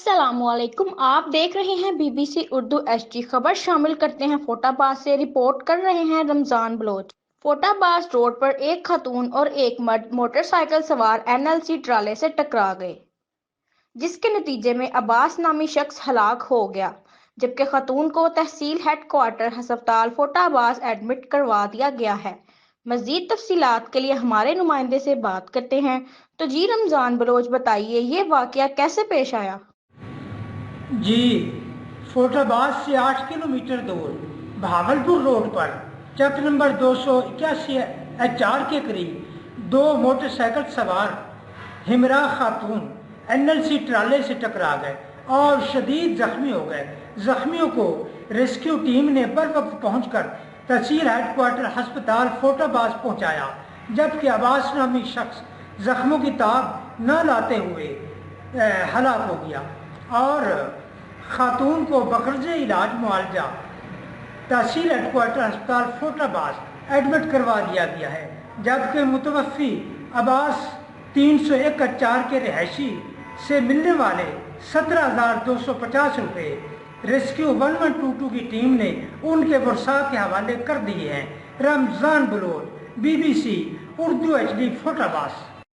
अस्सलामुअलैकुम। आप देख रहे हैं BBC उर्दू HD। खबर शामिल करते हैं फोटाबाज से। रिपोर्ट कर रहे हैं रमजान बलोच। फोटाबाज रोड पर एक खातून और एक मर्द मोटरसाइकिल सवार NLC ट्राले से टकरा गए, जिसके नतीजे में अब्बास नामी शख्स हलाक हो गया, जबकि खातून को तहसील हेडक्वार्टर हस्पताल फोटाबाज एडमिट करवा दिया गया है। मजीद तफसीलात के लिए हमारे नुमाइंदे से बात करते हैं। तो जी रमजान बलोच, बताइए ये वाकया कैसे पेश आया? जी, फोटाबाज से 8 किलोमीटर दूर भावलपुर रोड पर चक नंबर 281 HR के करीब दो मोटरसाइकिल सवार हिमरा खातून NLC ट्राले से टकरा गए और शदीद जख्मी हो गए। जख्मियों को रेस्क्यू टीम ने बर वक्त पहुँचकर तहसील हेडक्वार्टर हस्पताल फोटाबाज पहुँचाया, जबकि अब्बास नामी शख्स जख्मों की ताब न लाते हुए हलाक हो गया और खातून को बखर्ज इलाज मुआवजा तहसील हेडक्वार्टर अस्पताल फोटाबाज एडमिट करवा दिया गया है, जबकि मुतवफ़ी अब्बास 301 HR के रिहायशी से मिलने वाले 17,250 रुपये रेस्क्यू 1122 की टीम ने उनके वर्षा के हवाले कर दिए हैं। Ramzan Baloch, BBC Urdu HD फोटाबाज।